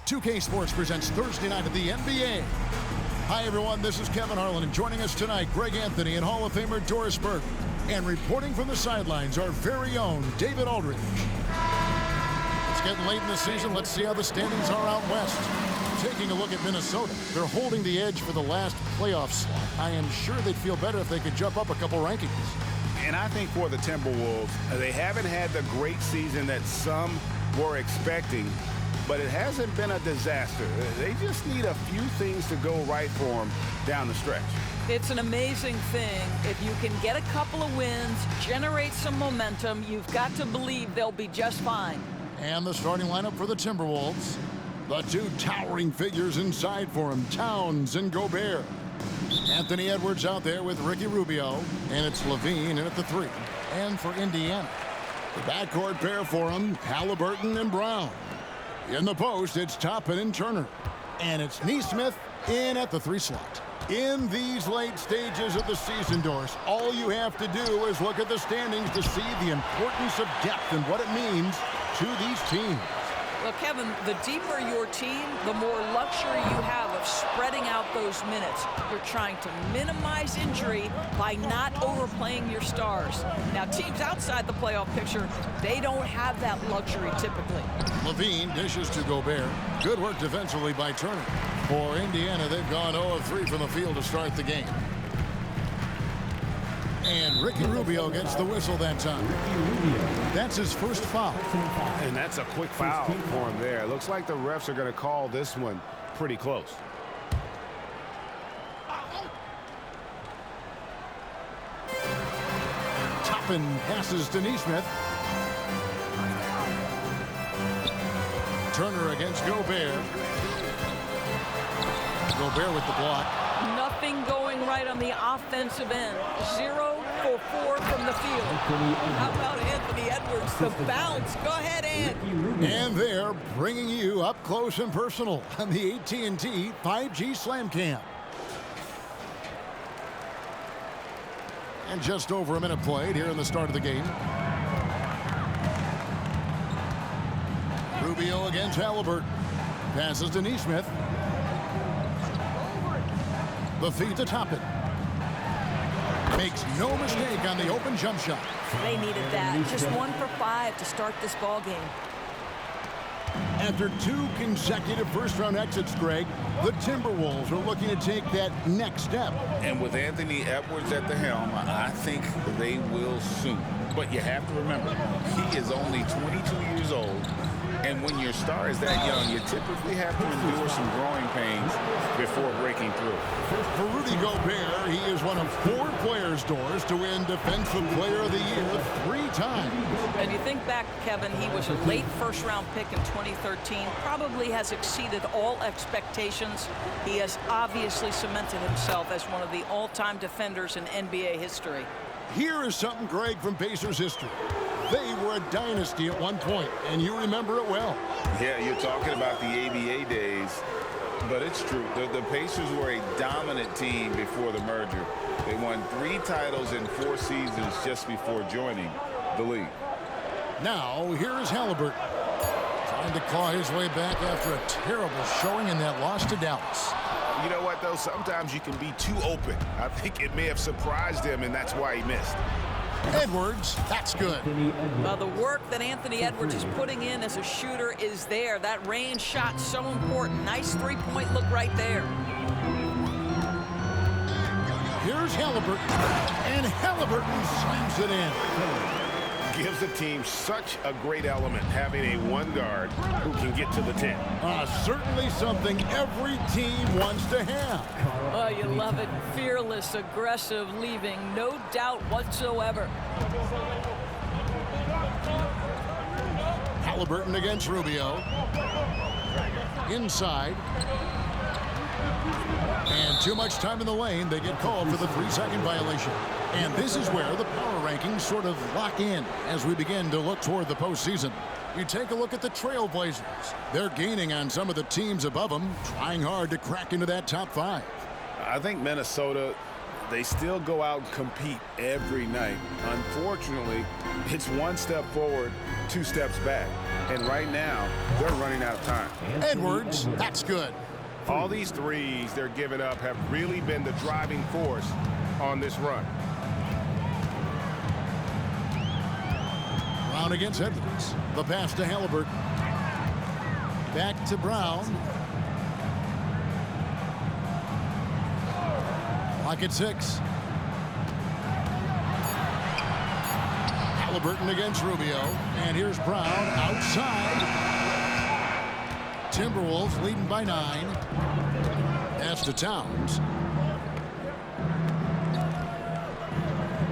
2K Sports presents Thursday night of the NBA. Hi, everyone. This is Kevin Harlan, and joining us tonight, Greg Anthony and Hall of Famer Doris Burke. And reporting from the sidelines, our very own David Aldridge. It's getting late in the season. Let's see how the standings are out west. Taking a look at Minnesota. They're holding the edge for the last playoff slot. I am sure they'd feel better if they could jump up a couple rankings. And I think for the Timberwolves, they haven't had the great season that some were expecting, but it hasn't been a disaster. They just need a few things to go right for them down the stretch. It's an amazing thing. If you can get a couple of wins, generate some momentum, you've got to believe they'll be just fine. And the starting lineup for the Timberwolves. The two towering figures inside for him, Towns and Gobert. Anthony Edwards out there with Ricky Rubio, and it's LaVine in at the 3. And for Indiana, the backcourt pair for him, Halliburton and Brown. In the post, it's Toppin and Turner. And it's Nesmith in at the 3 slot. In these late stages of the season, Doris, all you have to do is look at the standings to see the importance of depth and what it means to these teams. Well, Kevin, the deeper your team, the more luxury you have of spreading out those minutes. You're trying to minimize injury by not overplaying your stars. Now, teams outside the playoff picture, they don't have that luxury typically. LaVine dishes to Gobert. Good work defensively by Turner. For Indiana, they've gone 0 of 3 from the field to start the game. And Ricky Rubio gets the whistle that time. That's his first foul. And that's a quick foul for him there. It looks like the refs are going to call this one pretty close. Toppin passes to Nesmith. Turner against Gobert. Gobert with the block. Nothing going right on the offensive end. 0 for 4 from the field. How about Anthony Edwards? The bounce. Go ahead, Ant. And they're bringing you up close and personal on the AT&T 5G Slam Cam. And just over a minute played here in the start of the game. Rubio against Halliburton. Passes to Nesmith. The feed to Toppin. Makes no mistake on the open jump shot. They needed that. Just 1 for 5 to start this ball game. After 2 consecutive first-round exits, Greg, the Timberwolves are looking to take that next step. And with Anthony Edwards at the helm, I think they will soon. But you have to remember, he is only 22 years old. And when your star is that young, you typically have to endure some growing pains before breaking through. For Rudy Gobert, he is one of 4 players, Doris, to win Defensive Player of the Year 3 times. And you think back, Kevin, he was a late first-round pick in 2013. Probably has exceeded all expectations. He has obviously cemented himself as one of the all-time defenders in NBA history. Here is something, Greg, from Pacers history. They were a dynasty at one point, and you remember it well. Yeah, you're talking about the ABA days, but it's true. The Pacers were a dominant team before the merger. They won 3 titles in 4 seasons just before joining the league. Now, here is Halliburton, trying to claw his way back after a terrible showing in that loss to Dallas. You know what, though? Sometimes you can be too open. I think it may have surprised him, and that's why he missed. Edwards, that's good. The work that Anthony Edwards is putting in as a shooter is there. That range shot so important. Nice 3-point look right there. Here's Halliburton, and Halliburton slams it in. Gives the team such a great element having a 1 guard who can get to the 10. Certainly something every team wants to have. Oh, you love it. Fearless, aggressive, leaving no doubt whatsoever. Halliburton against Rubio. Inside. And too much time in the lane. They get called for the 3-second violation. And this is where the power rankings sort of lock in as we begin to look toward the postseason. You take a look at the Trailblazers. They're gaining on some of the teams above them, trying hard to crack into that top 5. I think Minnesota, they still go out and compete every night. Unfortunately, it's 1 step forward, 2 steps back. And right now, they're running out of time. Edwards, that's good. All these threes they're giving up have really been the driving force on this run. Brown against Edwards. The pass to Halliburton. Back to Brown. Clock at 6. Halliburton against Rubio. And here's Brown outside. Timberwolves leading by 9. Pass to Towns.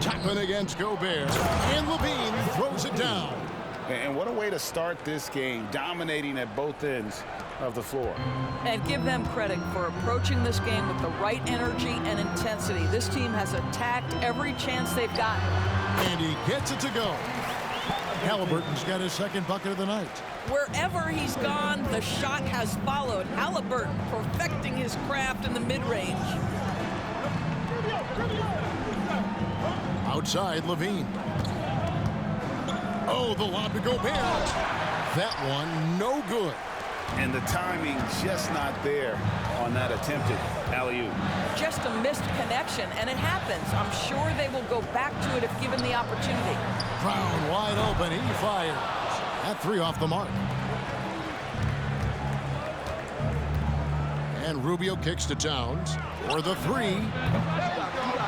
Toppin against Gobert. And Levine throws it down. And what a way to start this game, dominating at both ends of the floor. And give them credit for approaching this game with the right energy and intensity. This team has attacked every chance they've gotten. And he gets it to go. Halliburton's got his second bucket of the night. Wherever he's gone, the shot has followed. Halliburton perfecting his craft in the mid-range. Outside, Levine. Oh, the lob to Gobert. That one, no good. And the timing just not there on that attempted alley-oop. Just a missed connection, and it happens. I'm sure they will go back to it if given the opportunity. Brown wide open. He fires. That 3 off the mark. And Rubio kicks to Towns for the 3.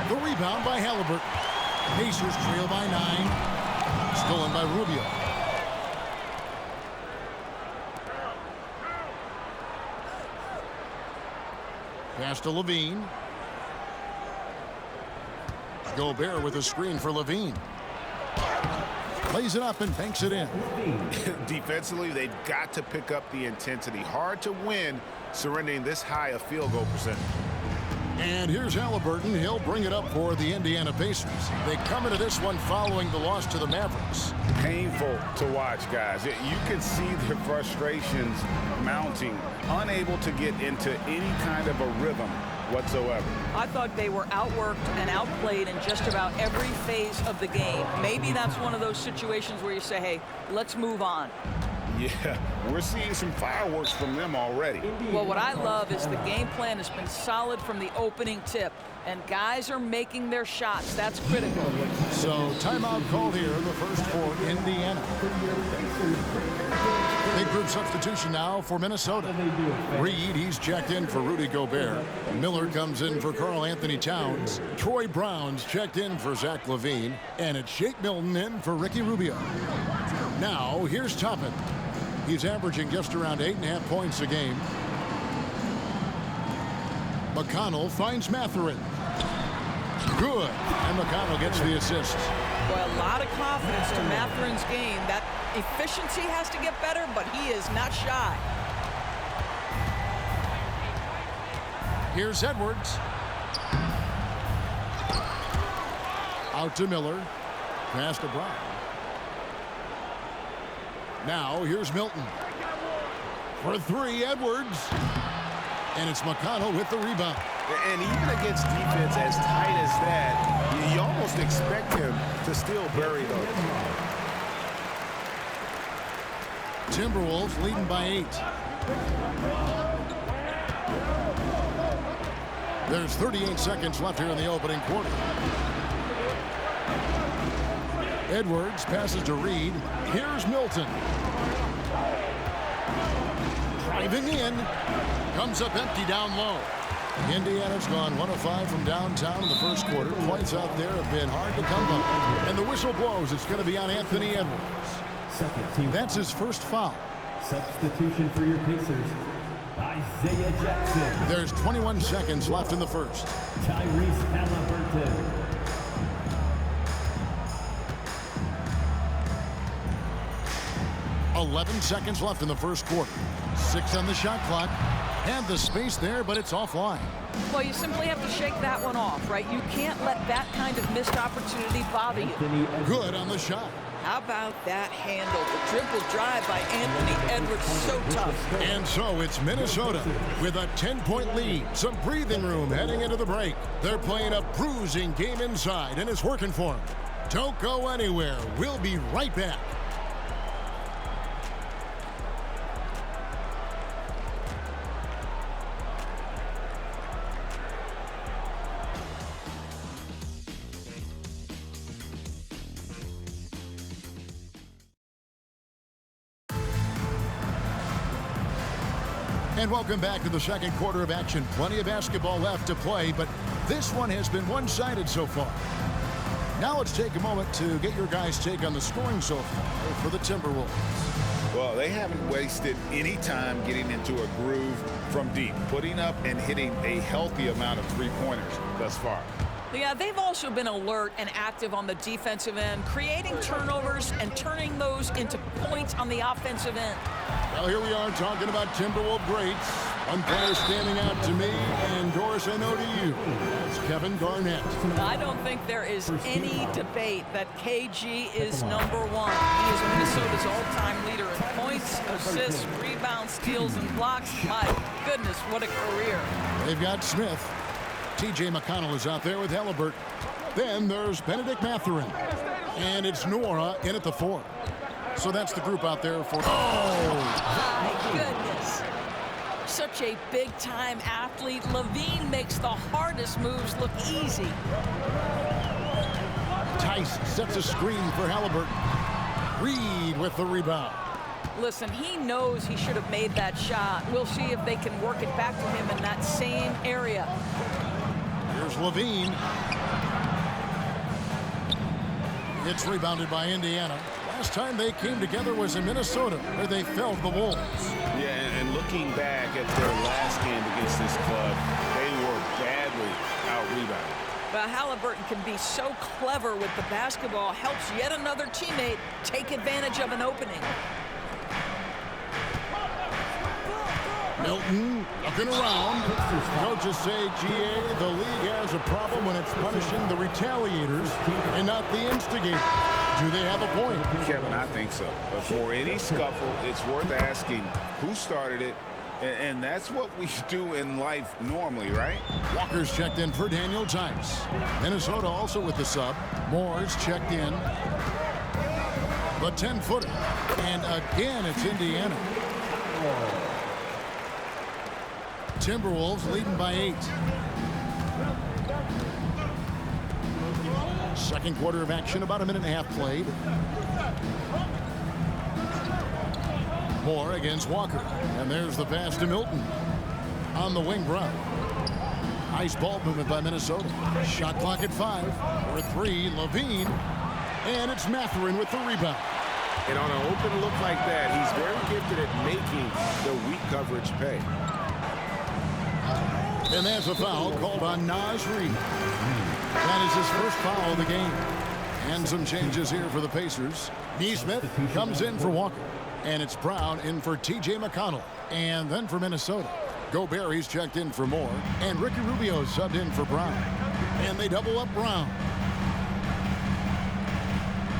The rebound by Halliburton. Pacers trail by 9. Stolen by Rubio. Pass to Levine. Gobert with a screen for Levine. Plays it up and banks it in. Defensively, they've got to pick up the intensity. Hard to win surrendering this high a field goal percentage. And here's Halliburton. He'll bring it up for the Indiana Pacers. They come into this one following the loss to the Mavericks. Painful to watch, guys. You can see their frustrations mounting, unable to get into any kind of a rhythm whatsoever. I thought they were outworked and outplayed in just about every phase of the game. Maybe that's one of those situations where you say, hey, let's move on. Yeah, we're seeing some fireworks from them already. Well, what I love is the game plan has been solid from the opening tip, and guys are making their shots. That's critical. So timeout called here in the first for Indiana. Big group substitution now for Minnesota. Reed, he's checked in for Rudy Gobert. Miller comes in for Karl Anthony Towns. Troy Brown's checked in for Zach LaVine. And it's Shake Milton in for Ricky Rubio. Now, here's Toppin. He's averaging just around 8.5 points a game. McConnell finds Mathurin. Good. And McConnell gets the assist. Boy, a lot of confidence to Mathurin's game. That efficiency has to get better, but he is not shy. Here's Edwards. Out to Miller. Pass to Brown. Now, here's Milton. For 3, Edwards. And it's McConnell with the rebound. And even against defense as tight as that, you almost expect him to still bury those. Timberwolves leading by 8. There's 38 seconds left here in the opening quarter. Edwards passes to Reed. Here's Milton. Driving in. Comes up empty down low. Indiana's gone 1 of 5 from downtown in the first quarter. Points out there have been hard to come by. And the whistle blows. It's going to be on Anthony Edwards. That's his first foul. Substitution for your Pacers, Isaiah Jackson. There's 21 seconds left in the first. Tyrese Halliburton. 11 seconds left in the first quarter. 6 on the shot clock. Had the space there, but it's offline. Well, you simply have to shake that one off, right? You can't let that kind of missed opportunity bother you. Good on the shot. How about that handle? The triple drive by Anthony Edwards, so tough. And so it's Minnesota with a 10-point lead. Some breathing room heading into the break. They're playing a bruising game inside, and it's working for them. Don't go anywhere. We'll be right back. And welcome back to the second quarter of action. Plenty of basketball left to play, but this one has been one-sided so far. Now let's take a moment to get your guys' take on the scoring so far for the Timberwolves. Well, they haven't wasted any time getting into a groove from deep, putting up and hitting a healthy amount of three-pointers thus far. Yeah, they've also been alert and active on the defensive end, creating turnovers and turning those into points on the offensive end. Well, here we are talking about Timberwolves greats. One player standing out to me, and Doris, I know to you. It's Kevin Garnett. I don't think there is any debate that KG is number one. He is Minnesota's all-time leader in points, assists, rebounds, steals, and blocks. My goodness, what a career. They've got Smith. T.J. McConnell is out there with Halliburton. Then there's Benedict Mathurin. And it's Nora in at the 4. So that's the group out there for... My goodness. Such a big-time athlete. Levine makes the hardest moves look easy. Tice sets a screen for Halliburton. Reed with the rebound. Listen, he knows he should have made that shot. We'll see if they can work it back to him in that same area. Here's Levine. It's rebounded by Indiana. Last time they came together was in Minnesota, where they felled the Wolves. Yeah, and looking back at their last game against this club, they were badly out-rebounded. But Halliburton can be so clever with the basketball, helps yet another teammate take advantage of an opening. Milton looking around. Coaches say, GA, the league has a problem when it's punishing the retaliators and not the instigators. Do they have a point? Kevin, I think so. But for any scuffle, it's worth asking who started it, and that's what we do in life normally, right? Walker's checked in for Daniel Tice. Minnesota also with the sub. Moore's checked in. The 10-footer. And again, it's Indiana. Timberwolves leading by 8. Second quarter of action, about a minute and a half played. Moore against Walker. And there's the pass to Milton. On the wing, Brown. Nice ball movement by Minnesota. Shot clock at 5. For 3, Levine. And it's Mathurin with the rebound. And on an open look like that, he's very gifted at making the weak coverage pay. And there's a foul called on Naz Reid. That is his first foul of the game. And some changes here for the Pacers. Nesmith comes in for Walker. And it's Brown in for T.J. McConnell. And then for Minnesota, Gobert, he's checked in for Moore. And Ricky Rubio subbed in for Brown. And they double up Brown.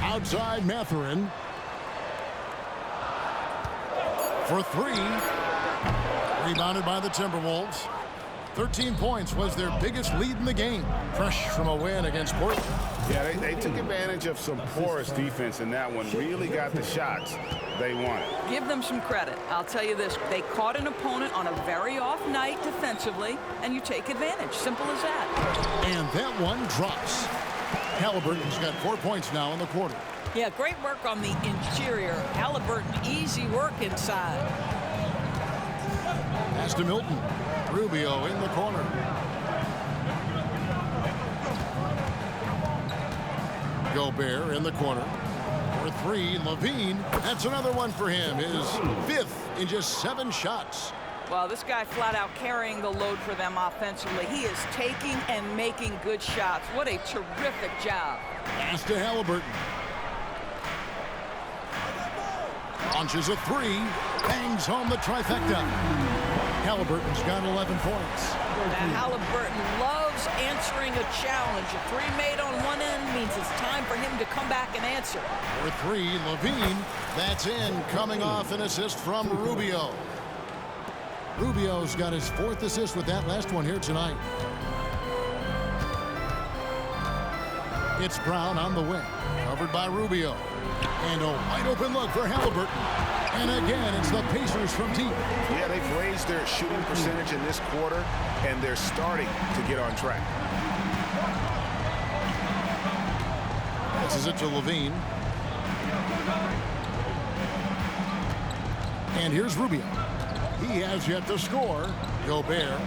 Outside Mathurin. For 3. Rebounded by the Timberwolves. 13 points was their biggest lead in the game. Fresh from a win against Portland. Yeah, they took advantage of some porous defense in that one. Really got the shots they wanted. Give them some credit. I'll tell you this. They caught an opponent on a very off night defensively, and you take advantage. Simple as that. And that one drops. Halliburton's got 4 points now in the quarter. Yeah, great work on the interior. Halliburton, easy work inside. Pass to Milton. Rubio in the corner. Gobert in the corner. For 3, Levine. That's another one for him. His 5th in just 7 shots. Well, this guy flat out carrying the load for them offensively. He is taking and making good shots. What a terrific job. Pass to Halliburton. Launches a 3. Bangs home the trifecta. Halliburton's got 11 points. Now, Halliburton loves answering a challenge. A 3 made on one end means it's time for him to come back and answer. For 3, Levine. That's in, coming off an assist from Rubio. Rubio's got his 4th assist with that last one here tonight. It's Brown on the wing, covered by Rubio. And a wide open look for Halliburton. And again, it's the Pacers from deep. Yeah, they've raised their shooting percentage in this quarter, and they're starting to get on track. This is it to Levine. And here's Rubio. He has yet to score. Gobert.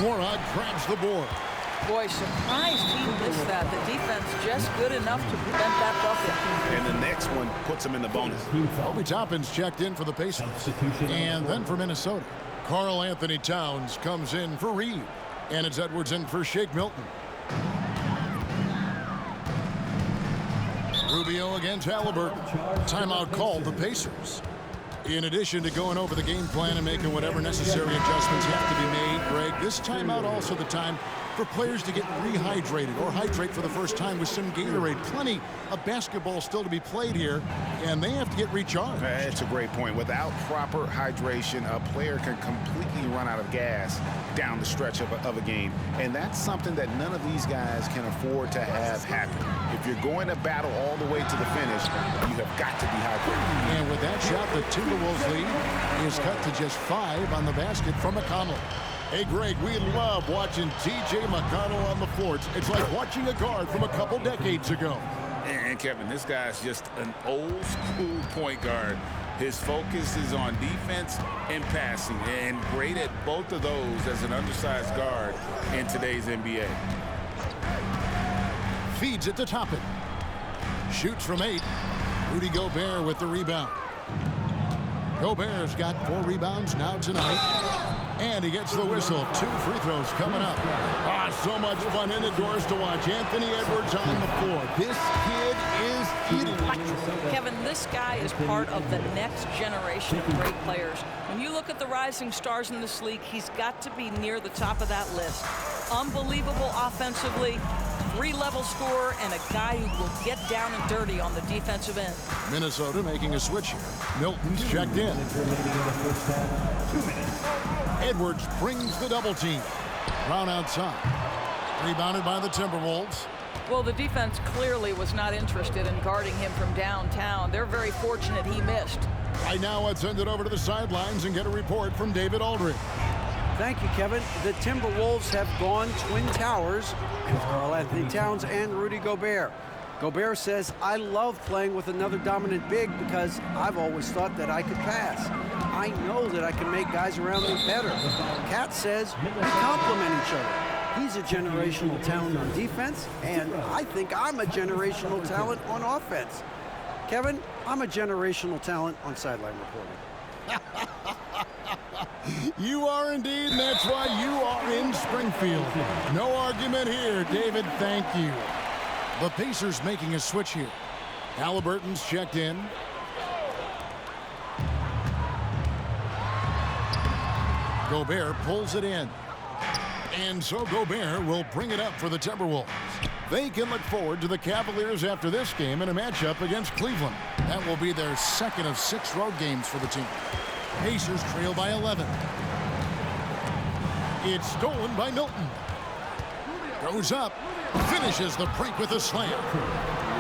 Warnock grabs the board. Boy, surprised he missed that. The defense just good enough to prevent that bucket. And the next one puts him in the bonus. Obi Toppin's checked in for the Pacers. And then for Minnesota, Karl Anthony Towns comes in for Reed. And it's Edwards in for Shake Milton. Rubio against Halliburton. Timeout called the Pacers. In addition to going over the game plan and making whatever necessary adjustments have to be made, Greg, this timeout also the time for players to get rehydrated or hydrate for the first time with some Gatorade. Plenty of basketball still to be played here, and they have to get recharged. That's a great point. Without proper hydration, a player can completely run out of gas down the stretch of a game. And that's something that none of these guys can afford to have happen. If you're going to battle all the way to the finish, you have got to be hydrated. And with that shot, the Timberwolves lead is cut to just 5 on the basket from McConnell. Hey, Greg, we love watching T.J. McConnell on the floor. It's like watching a guard from a couple decades ago. And Kevin, this guy's just an old school point guard. His focus is on defense and passing, and great at both of those as an undersized guard in today's NBA. Feeds it to Toppin. Shoots from 8. Rudy Gobert with the rebound. Gobert's got 4 rebounds now tonight. And he gets the whistle. 2 free throws coming up. So much fun in the doors to watch. Anthony Edwards on the floor. This kid is electric. Kevin, this guy is part of the next generation of great players. When you look at the rising stars in this league, he's got to be near the top of that list. Unbelievable offensively, 3-level scorer, and a guy who will get down and dirty on the defensive end. Minnesota making a switch here. Milton's checked in. Edwards brings the double team. Brown outside. Rebounded by the Timberwolves. Well, the defense clearly was not interested in guarding him from downtown. They're very fortunate he missed. Right now, let's send it over to the sidelines and get a report from David Aldridge. Thank you, Kevin. The Timberwolves have gone Twin Towers with Karl Anthony Towns and Rudy Gobert. Gobert says, I love playing with another dominant big because I've always thought that I could pass. I know that I can make guys around me better. Cat says, we complement each other. He's a generational talent on defense, and I think I'm a generational talent on offense. Kevin, I'm a generational talent on sideline reporting. You are indeed, and that's why you are in Springfield. No argument here, David. Thank you. The Pacers making a switch here. Halliburton's checked in. Gobert pulls it in. And so Gobert will bring it up for the Timberwolves. They can look forward to the Cavaliers after this game in a matchup against Cleveland. That will be their second of 6 road games for the team. Pacers trail by 11. It's stolen by Milton. Goes up. Finishes the break with a slam.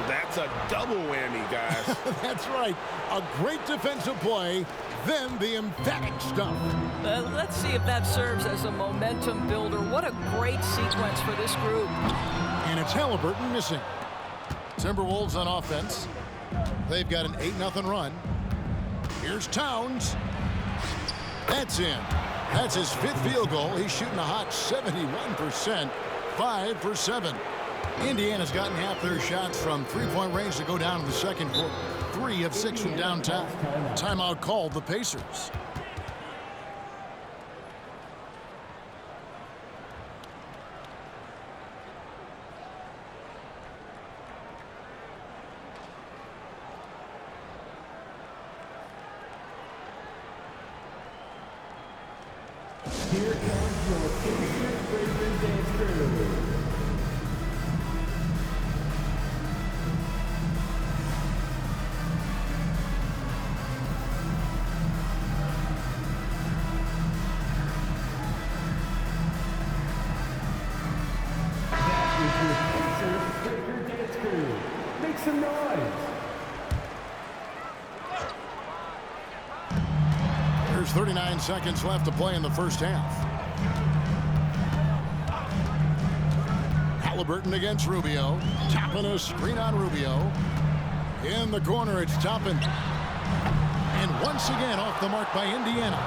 That's a double whammy, guys. That's right. A great defensive play, then the emphatic stuff. Let's see if that serves as a momentum builder. What a great sequence for this group. And it's Halliburton missing. Timberwolves on offense. They've got an 8-0 run. Here's Towns. That's in. That's his 5th field goal. He's shooting a hot 71%. 5 for 7. Indiana's gotten half their shots from 3-point range to go down in the second quarter. 3 of 6 from downtown. Timeout called the Pacers. Here comes your Pacers Fragrance Dance Crew. That is your Pacers Fragrance Dance Crew. Make some noise. There's 39 seconds left to play in the first half. Halliburton against Rubio. Toppin a screen on Rubio. In the corner, it's Toppin. And once again off the mark by Indiana.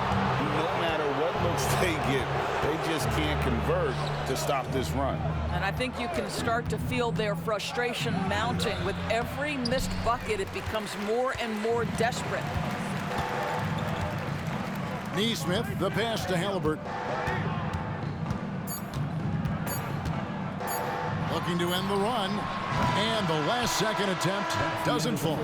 No matter what looks they get, they just can't convert to stop this run. And I think you can start to feel their frustration mounting. With every missed bucket, it becomes more and more desperate. Neesmith, the pass to Halliburton. Looking to end the run, and the last-second attempt doesn't fall.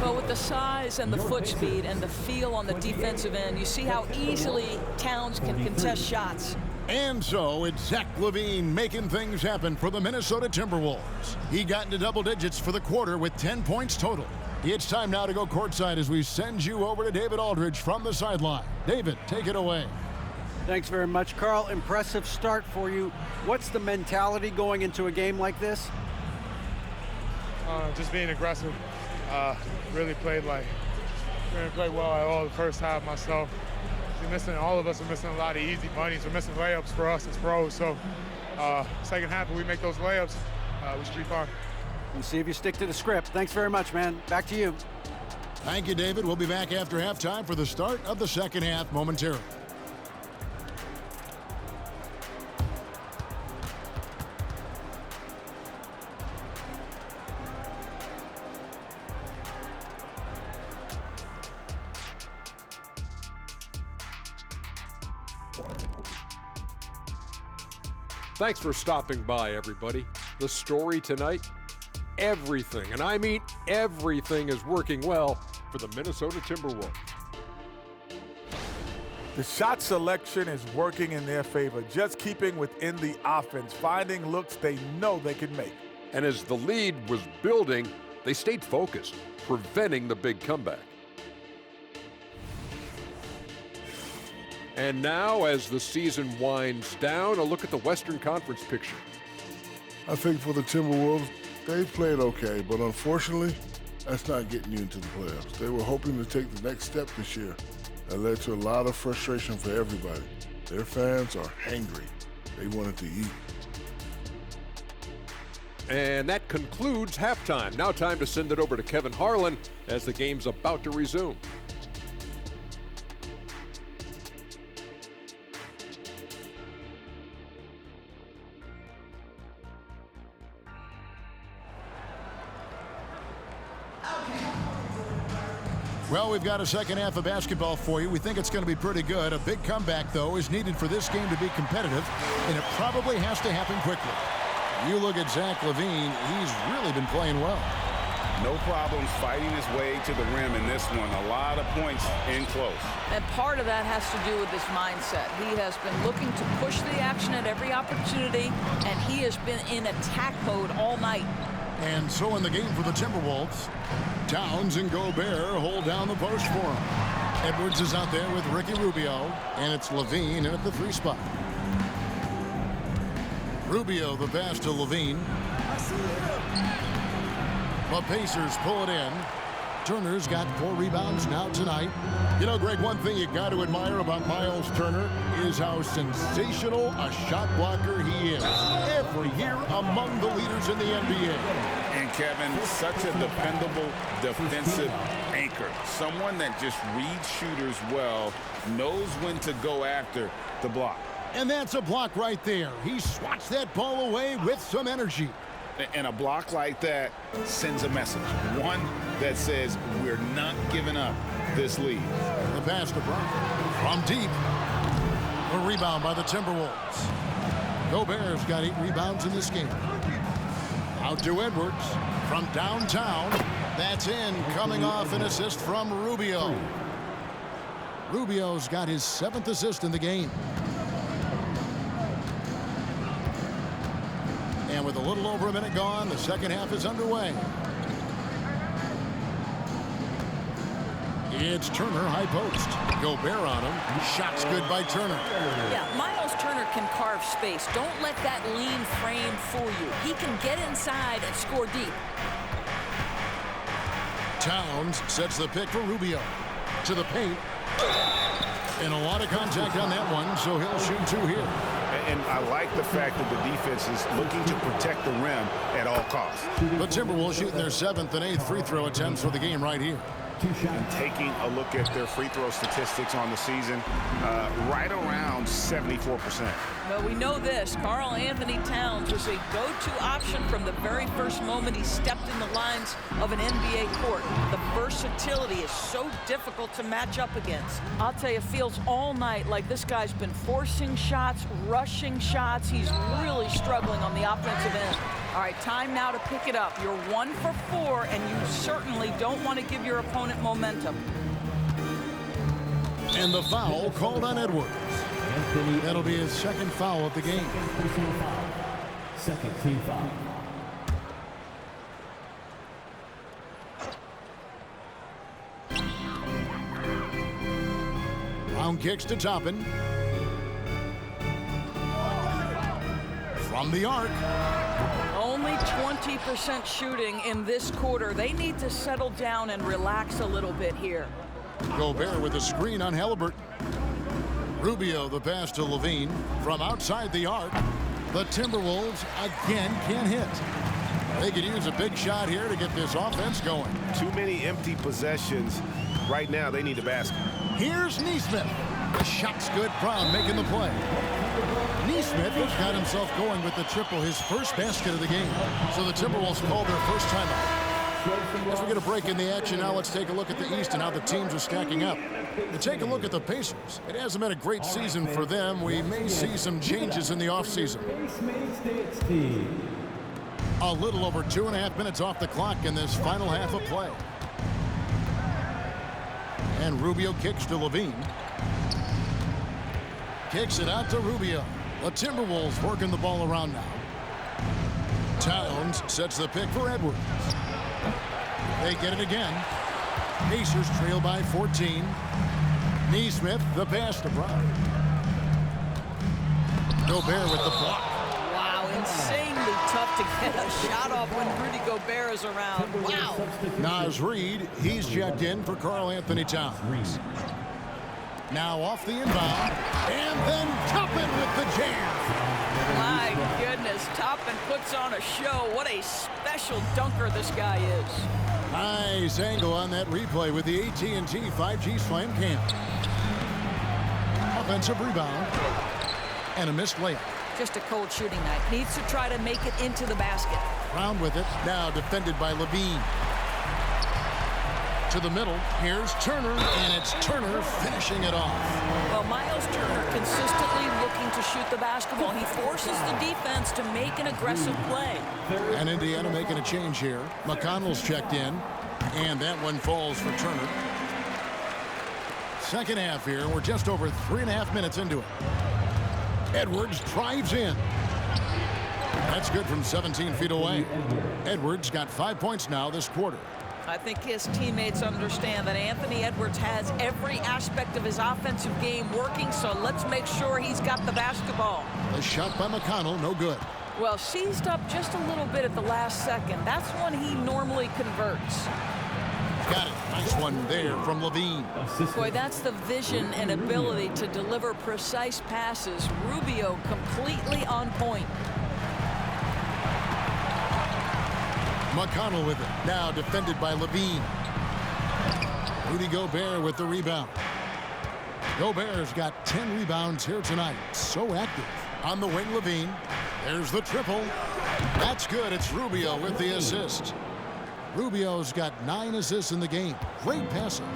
Well, with the size and the foot speed and the feel on the defensive end, you see how easily Towns can contest shots. And so it's Zach LaVine making things happen for the Minnesota Timberwolves. He got into double digits for the quarter with 10 points total. It's time now to go courtside as we send you over to David Aldridge from the sideline. David, take it away. Thanks very much, Carl. Impressive start for you. What's the mentality going into a game like this? Just being aggressive. Really played well at all the first half myself. All of us are missing a lot of easy bunnies. We're missing layups for us as pros. So second half, when we make those layups, we streak on. And see if you stick to the script. Thanks very much, man. Back to you. Thank you, David. We'll be back after halftime for the start of the second half momentarily. Thanks for stopping by, everybody. The story tonight, everything, and I mean everything, is working well for the Minnesota Timberwolves. The shot selection is working in their favor, just keeping within the offense, finding looks they know they can make. And as the lead was building, they stayed focused, preventing the big comeback. And now, as the season winds down, a look at the Western Conference picture. I think for the Timberwolves, they played okay, but unfortunately, that's not getting you into the playoffs. They were hoping to take the next step this year. That led to a lot of frustration for everybody. Their fans are hangry. They wanted to eat. And that concludes halftime. Now time to send it over to Kevin Harlan as the game's about to resume. Well, we've got a second half of basketball for you. We think it's going to be pretty good. A big comeback, though, is needed for this game to be competitive, and it probably has to happen quickly. You look at Zach LaVine, he's really been playing well. No problems fighting his way to the rim in this one. A lot of points in close. And part of that has to do with his mindset. He has been looking to push the action at every opportunity, and he has been in attack mode all night. And so in the game for the Timberwolves, Towns and Gobert hold down the post for him. Edwards is out there with Ricky Rubio, and it's LaVine in at the 3 spot. Rubio the pass to LaVine. The Pacers pull it in. Turner's got 4 rebounds now tonight. You know, Greg, one thing you got to admire about Miles Turner is how sensational a shot blocker he is. Every year among the leaders in the NBA. And Kevin, such a dependable defensive anchor. Someone that just reads shooters well, knows when to go after the block. And that's a block right there. He swats that ball away with some energy. And a block like that sends a message. One that says we're not giving up this lead. The pass to Brown from deep. A rebound by the Timberwolves. Gobert's got 8 rebounds in this game. Out to Edwards from downtown. That's in, coming off an assist from Rubio. Rubio's got his 7th assist in the game. And with a little over a minute gone, the second half is underway. It's Turner, high post. Gobert on him. Shot's good by Turner. Yeah, Miles Turner can carve space. Don't let that lean frame fool you. He can get inside and score deep. Towns sets the pick for Rubio. To the paint. And a lot of contact on that one, so he'll shoot 2 here. And I like the fact that the defense is looking to protect the rim at all costs. The Timberwolves shooting their 7th and 8th free throw attempts for the game right here. And taking a look at their free throw statistics on the season, right around 74%. Well, we know this. Karl-Anthony Towns was a go-to option from the very first moment he stepped in the lines of an NBA court. The versatility is so difficult to match up against. I'll tell you, it feels all night like this guy's been forcing shots, rushing shots. He's really struggling on the offensive end. All right, time now to pick it up. You're 1 for 4, and you certainly don't want to give your opponent momentum. And the foul called on Edwards. That'll be his second foul of the game. Second team foul. Brown kicks to Toppin. From the arc. Only 20% shooting in this quarter. They need to settle down and relax a little bit here. Gobert with a screen on Halliburton. Rubio the pass to Levine from outside the arc. The Timberwolves again can't hit. They could use a big shot here to get this offense going. Too many empty possessions. Right now, they need a basket. Here's Nesmith. The shot's good. Brown making the play. Nesmith has got himself going with the triple, his first basket of the game. So the Timberwolves called their first timeout. As we get a break in the action, now let's take a look at the East and how the teams are stacking up. To take a look at the Pacers, it hasn't been a great season for them. We may see some changes in the offseason. A little over 2.5 minutes off the clock in this final half of play. And Rubio kicks to Levine. Kicks it out to Rubio. The Timberwolves working the ball around now. Towns sets the pick for Edwards. They get it again. Pacers trail by 14. Nesmith, the pass to Brown. Gobert with the block. Wow, insanely tough to get a shot off when Rudy Gobert is around. Wow. Naz Reid, he's checked in for Karl-Anthony Towns. Now off the inbound, and then Toppin with the jam. My goodness, Toppin puts on a show. What a special dunker this guy is. Nice angle on that replay with the AT&T 5G Slam Cam. Offensive rebound and a missed layup. Just a cold shooting night. Needs to try to make it into the basket. Brown with it, now defended by Levine. To the middle, here's Turner, and it's Turner finishing it off. Well, Miles Turner consistently looking to shoot the basketball. He forces the defense to make an aggressive play. And Indiana making a change here. McConnell's checked in, and that one falls for Turner. Second half here, we're just over 3.5 minutes into it. Edwards drives in. That's good from 17 feet away. Edwards got 5 points now this quarter. I think his teammates understand that Anthony Edwards has every aspect of his offensive game working, so let's make sure he's got the basketball. A shot by McConnell, no good. Well, seized up just a little bit at the last second. That's when he normally converts. Got it. Nice one there from Levine. Boy, that's the vision and ability to deliver precise passes. Rubio completely on point. McConnell with it. Now defended by Levine. Rudy Gobert with the rebound. Gobert's got 10 rebounds here tonight. So active. On the wing, Levine. There's the triple. That's good. It's Rubio with the assist. Rubio's got 9 assists in the game. Great passing.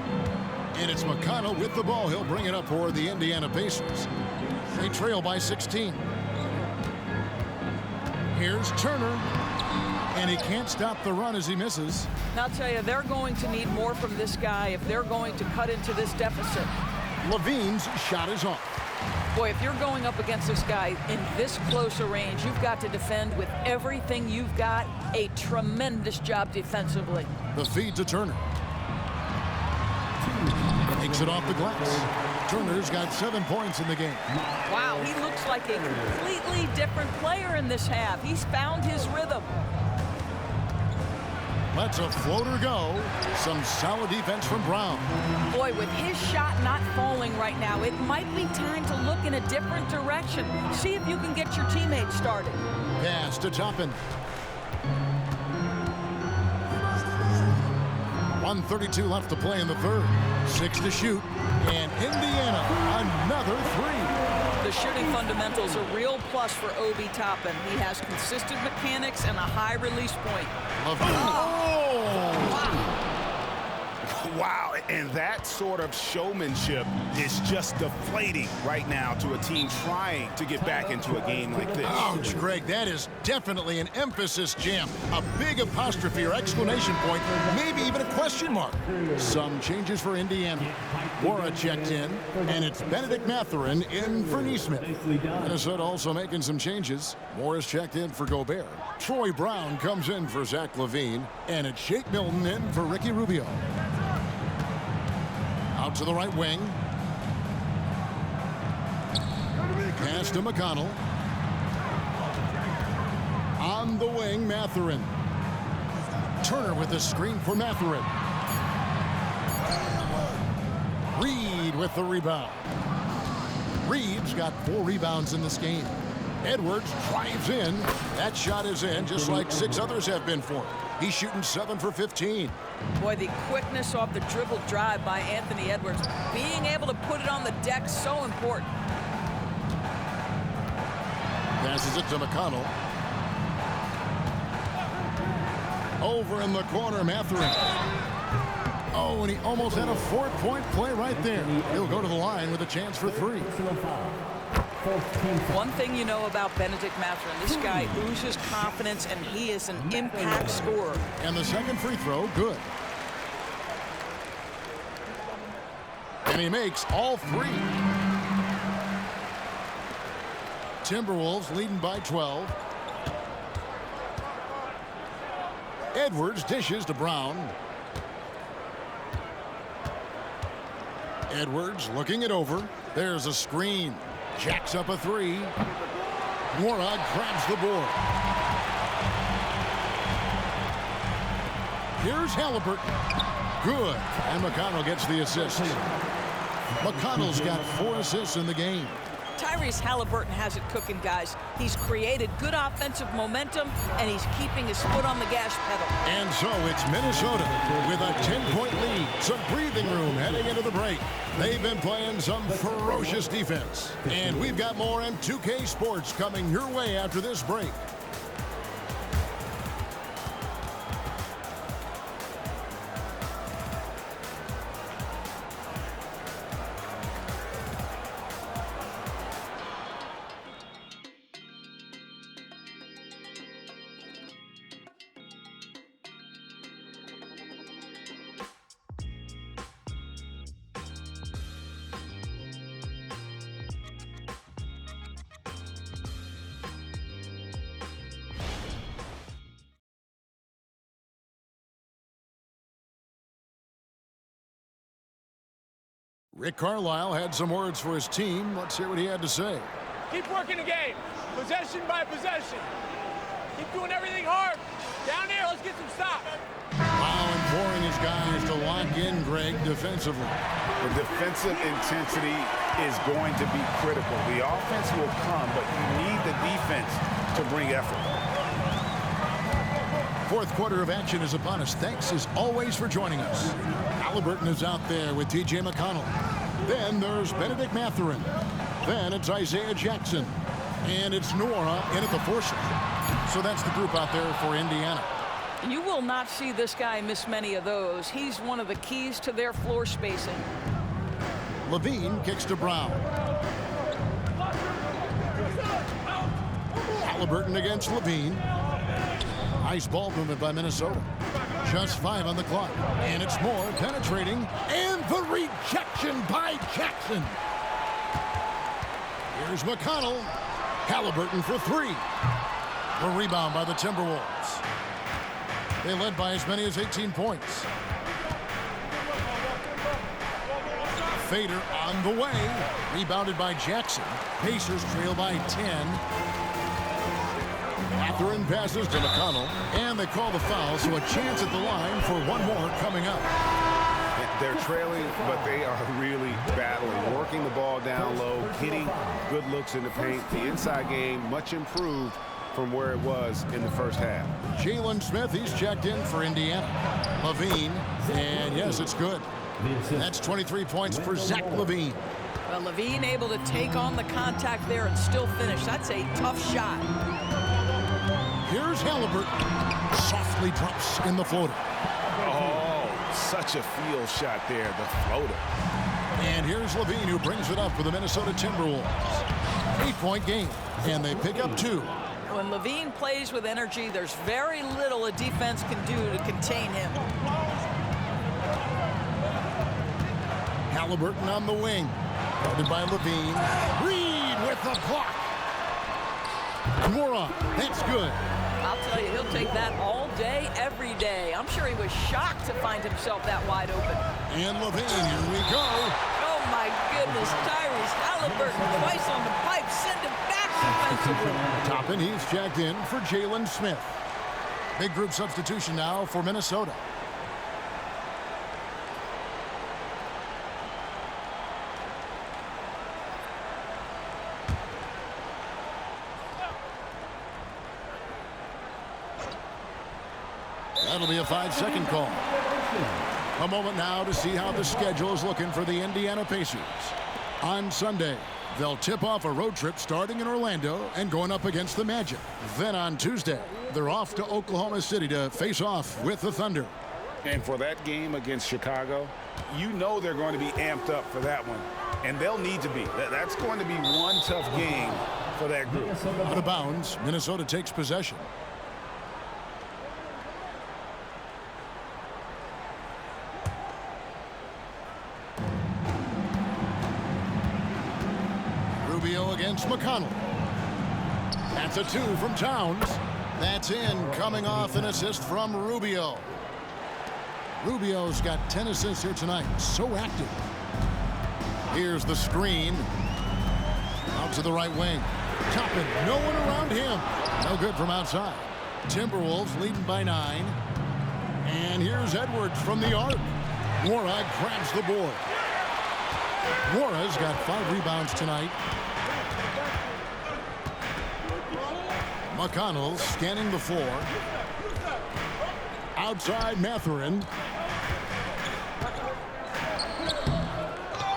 And it's McConnell with the ball. He'll bring it up for the Indiana Pacers. They trail by 16. Here's Turner. And he can't stop the run as he misses. Now, I'll tell you, they're going to need more from this guy if they're going to cut into this deficit. Levine's shot is off. Boy, if you're going up against this guy in this close a range, you've got to defend with everything you've got. A tremendous job defensively. The feed to Turner. Takes it off the glass. Turner's got 7 points in the game. Wow, he looks like a completely different player in this half. He's found his rhythm. Lets a floater go. Some solid defense from Brown. Boy, with his shot not falling right now, it might be time to look in a different direction. See if you can get your teammates started. Pass to Toppin. 1:32 left to play in the third. 6 to shoot. And Indiana, another three. The shooting fundamentals are a real plus for Obi Toppin. He has consistent mechanics and a high release point. Wow, and that sort of showmanship is just deflating right now to a team trying to get back into a game like this. Ouch, Greg, that is definitely an emphasis jam. A big apostrophe or exclamation point, maybe even a question mark. Some changes for Indiana. Wara checked in, and it's Benedict Mathurin in for Neesmith. Minnesota also making some changes. Morris checked in for Gobert. Troy Brown comes in for Zach LaVine, and it's Shake Milton in for Ricky Rubio. Out to the right wing. Pass to McConnell. On the wing, Mathurin. Turner with the screen for Mathurin. Reed with the rebound. Reed's got 4 rebounds in this game. Edwards drives in. That shot is in, just like 6 others have been for him. He's shooting 7 for 15. Boy, the quickness off the dribble drive by Anthony Edwards. Being able to put it on the deck, so important. Passes it to McConnell. Over in the corner, Mathurin. Oh, and he almost had a 4-point play right there. He'll go to the line with a chance for 3. One thing you know about Benedict Mathurin, this guy oozes confidence, and he is an impact scorer. And the second free throw, good. And he makes all 3. Timberwolves leading by 12. Edwards dishes to Brown. Edwards looking it over. There's a screen. Jacks up a 3. Wara grabs the board. Here's Halliburton. Good. And McConnell gets the assist. McConnell's got 4 assists in the game. Tyrese Halliburton has it cooking, guys. He's created good offensive momentum, and he's keeping his foot on the gas pedal. And so it's Minnesota with a 10-point lead. Some breathing room heading into the break. They've been playing some ferocious defense. And we've got more M2K Sports coming your way after this break. Rick Carlisle had some words for his team. Let's hear what he had to say. Keep working the game, possession by possession. Keep doing everything hard. Down there, let's get some stops. Wow, imploring his guys to lock in, Greg, defensively. The defensive intensity is going to be critical. The offense will come, but you need the defense to bring effort. Fourth quarter of action is upon us. Thanks, as always, for joining us. Halliburton is out there with T.J. McConnell. Then there's Benedict Mathurin. Then it's Isaiah Jackson. And it's Nora in at the 4 slot. So that's the group out there for Indiana. You will not see this guy miss many of those. He's one of the keys to their floor spacing. LaVine kicks to Brown. Halliburton against LaVine. Nice ball movement by Minnesota. Just 5 on the clock. And it's more penetrating. And the rejection by Jackson. Here's McConnell. Halliburton for 3. The rebound by the Timberwolves. They led by as many as 18 points. Fader on the way. Rebounded by Jackson. Pacers trail by 10. Mathurin passes to McConnell, and they call the foul, so a chance at the line for one more coming up. They're trailing, but they are really battling, working the ball down low, getting good looks in the paint. The inside game much improved, from where it was in the first half. Jalen Smith, he's checked in for Indiana. LaVine, and yes, it's good. That's 23 points for Zach LaVine. Well, LaVine able to take on the contact there and still finish. That's a tough shot. Here's Halliburton. Softly drops in the floater. Oh, such a field shot there, the floater. And here's LaVine, who brings it up for the Minnesota Timberwolves. 8-point game, and they pick up 2. When LaVine plays with energy, there's very little a defense can do to contain him. Halliburton on the wing. Guarded by LaVine. Reed with the block. Moron, that's good. I'll tell you, he'll take that all day, every day. I'm sure he was shocked to find himself that wide open. And LaVine, here we go. Oh, my goodness. Tyrese Halliburton twice on the pipe. Send him back defensively. Toppin, he's checked in for Jalen Smith. Big group substitution now for Minnesota. That'll be a 5-second call. A moment now to see how the schedule is looking for the Indiana Pacers. On Sunday, they'll tip off a road trip starting in Orlando and going up against the Magic. Then on Tuesday, they're off to Oklahoma City to face off with the Thunder. And for that game against Chicago, you know they're going to be amped up for that one. And they'll need to be. That's going to be one tough game for that group. Out of bounds, Minnesota takes possession. Rubio against McConnell. That's a 2 from Towns. That's in, coming off an assist from Rubio. Rubio's got 10 assists here tonight. So active. Here's the screen. Out to the right wing. Toppin, no one around him. No good from outside. Timberwolves leading by 9. And here's Edwards from the arc. Nwora grabs the board. Nwora's got 5 rebounds tonight. McConnell scanning the floor. Outside Mathurin.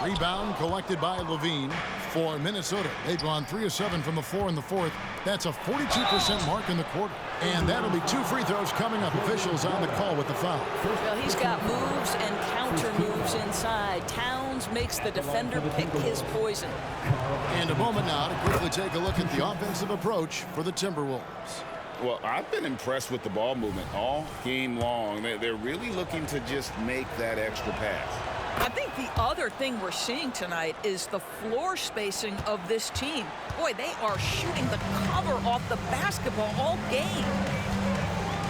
Rebound collected by LaVine for Minnesota. They've gone 3 of 7 from the floor in the fourth. That's a 42% mark in the quarter. And that'll be 2 free throws coming up. Officials on the call with the foul. Well, he's got moves and counter moves inside. Towns makes the defender pick his poison. And a moment now to quickly take a look at the offensive approach for the Timberwolves. Well, I've been impressed with the ball movement all game long. They're really looking to just make that extra pass. I think the other thing we're seeing tonight is the floor spacing of this team. Boy, they are shooting the cover off the basketball all game.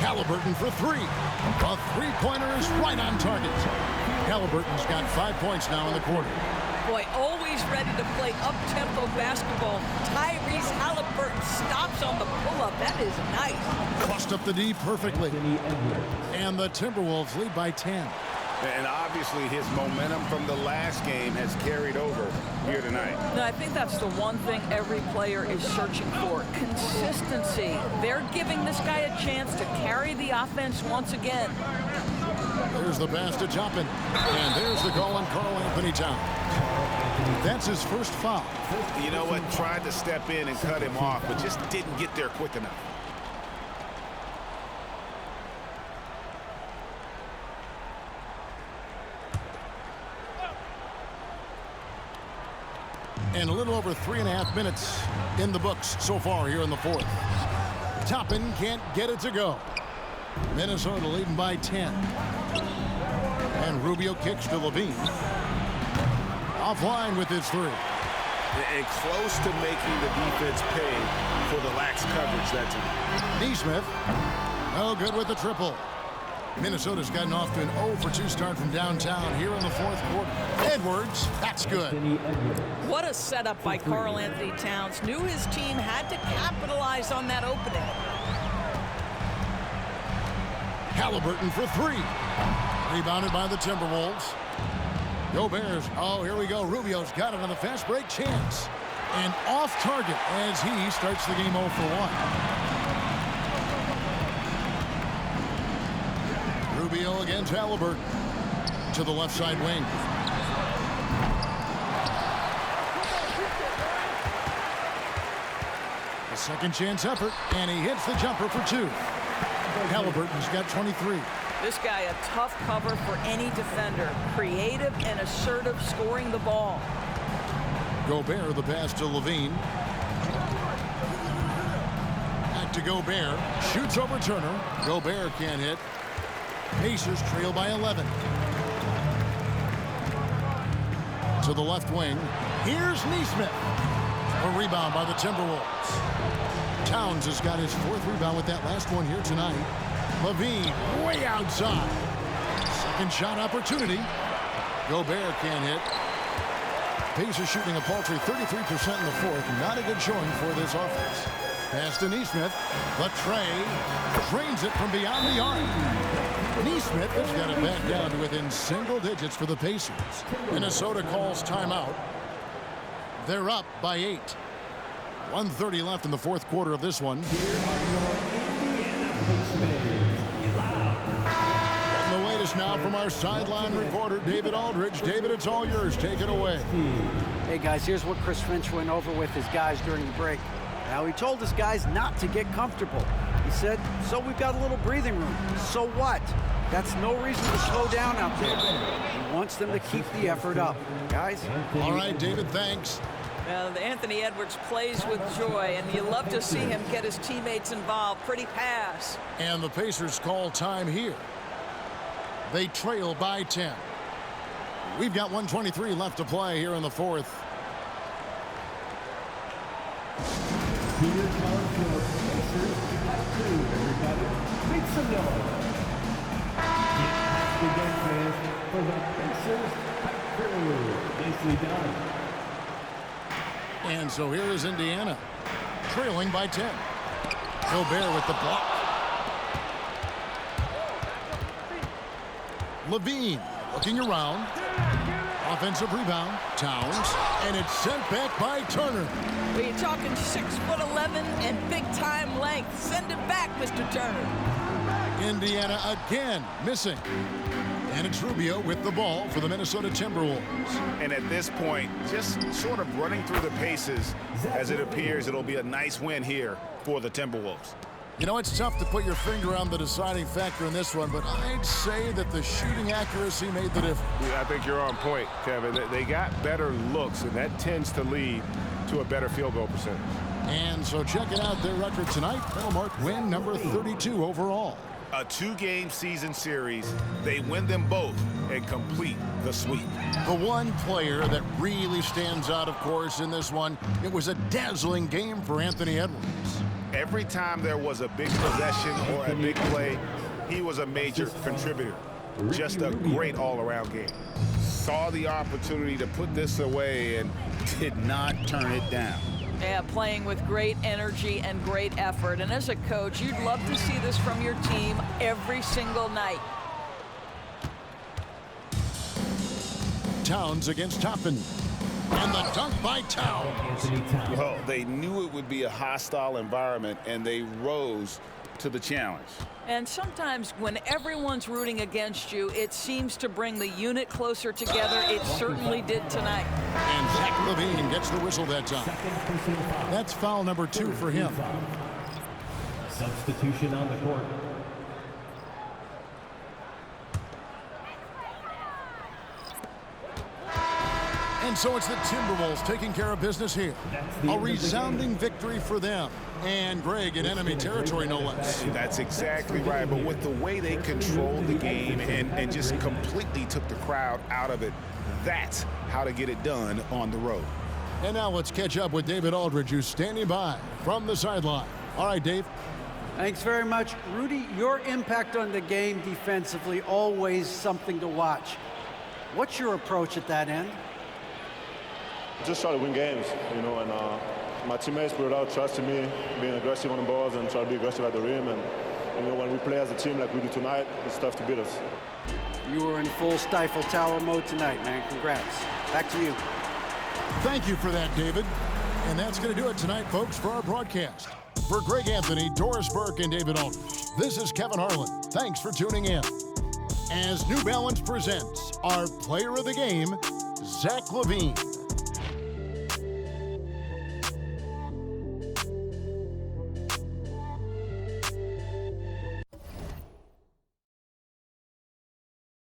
Halliburton for 3. A three-pointer is right on target. Halliburton's got 5 points now in the quarter. Boy, always ready to play up-tempo basketball. Tyrese Halliburton stops on the pull-up. That is nice. Crossed up the D perfectly. And the Timberwolves lead by 10. And obviously his momentum from the last game has carried over here tonight. No, I think that's the one thing every player is searching for. Consistency. They're giving this guy a chance to carry the offense once again. There's the pass to Toppin. And there's the call on Karl Anthony Towns. That's his first foul. You know what? Tried to step in and cut him off, but just didn't get there quick enough. And a little over 3.5 minutes in the books so far here in the fourth. Toppin can't get it to go. Minnesota leading by 10. And Rubio kicks to LaVine. Offline with his 3. And close to making the defense pay for the lax coverage that time. Nesmith, no good with the triple. Minnesota's gotten off to an 0-for-2 start from downtown here in the fourth quarter. Edwards, that's good. What a setup by Karl Anthony Towns. Knew his team had to capitalize on that opening. Halliburton for 3. Rebounded by the Timberwolves. Go Bears. Oh, here we go. Rubio's got it on the fast break chance. And off target as he starts the game 0 for 1. Rubio against Halliburton to the left side wing. A second chance effort, and he hits the jumper for 2. Halliburton's got 23. This guy a tough cover for any defender. Creative and assertive scoring the ball. Gobert the pass to Levine. Back to Gobert. Shoots over Turner. Gobert can't hit. Pacers trail by 11. To the left wing. Here's Nesmith. A rebound by the Timberwolves. Towns has got his 4th rebound with that last one here tonight. Levine way outside. Second shot opportunity. Gobert can't hit. Pacers shooting a paltry 33% in the 4th. Not a good showing for this offense. Pass to Nesmith. But Trey drains it from beyond the arc. Nesmith has got it back down to within single digits for the Pacers. Minnesota calls timeout. They're up by 8. 1:30 left in the 4th quarter of this one. And the latest now from our sideline reporter, David Aldridge. David, it's all yours. Take it away. Hey, guys, here's what Chris Finch went over with his guys during the break. Now, he told his guys not to get comfortable. He said, so we've got a little breathing room. So what? That's no reason to slow down out there. He wants them to keep the effort up. Guys? All right, David, thanks. Anthony Edwards plays with joy, and you love to see him get his teammates involved. Pretty pass. And the Pacers call time here. They trail by 10. We've got 1:23 left to play here in the 4th. Here comes your Pacers at 2, everybody. Make some noise. Get the game fans for the Pacers at 2. Nicely done. And so here is Indiana, trailing by 10. Gobert with the block. Levine looking around. Offensive rebound. Towns. And it's sent back by Turner. Well, you're talking 6'11" and big-time length. Send it back, Mr. Turner. Indiana again missing. And it's Rubio with the ball for the Minnesota Timberwolves. And at this point, just sort of running through the paces, as it appears it'll be a nice win here for the Timberwolves. You know, it's tough to put your finger on the deciding factor in this one, but I'd say that the shooting accuracy made the difference. Yeah, I think you're on point, Kevin. They got better looks, and that tends to lead to a better field goal percentage. And so checking out their record tonight, that'll mark win number 32 overall. A 2-game season series, they win them both and complete the sweep. The one player that really stands out, of course, in this one, it was a dazzling game for Anthony Edwards. Every time there was a big possession or a big play, he was a major contributor. Just a great all-around game. Saw the opportunity to put this away and did not turn it down. Yeah, playing with great energy and great effort. And as a coach, you'd love to see this from your team every single night. Towns against Toppin. And the dunk by Towns. Well, they knew it would be a hostile environment, and they rose to the challenge. And sometimes when everyone's rooting against you, it seems to bring the unit closer together. It certainly did tonight. And Zach Levine gets the whistle that time. That's foul number 2 for him. Substitution on the court. And so it's the Timberwolves taking care of business here. A resounding victory for them. And Greg in enemy territory, no less. That's exactly right. But with the way they controlled the game and just completely took the crowd out of it, that's how to get it done on the road. And now let's catch up with David Aldridge, who's standing by from the sideline. All right, Dave. Thanks very much. Rudy, your impact on the game defensively, always something to watch. What's your approach at that end? Just try to win games, you know, and my teammates put it out, trusting me, being aggressive on the balls and try to be aggressive at the rim. And, you know, when we play as a team like we do tonight, it's tough to beat us. You were in full Stifle Tower mode tonight, man. Congrats. Back to you. Thank you for that, David. And that's going to do it tonight, folks, for our broadcast. For Greg Anthony, Doris Burke, and David Aldridge, this is Kevin Harlan. Thanks for tuning in. As New Balance presents our player of the game, Zach LaVine.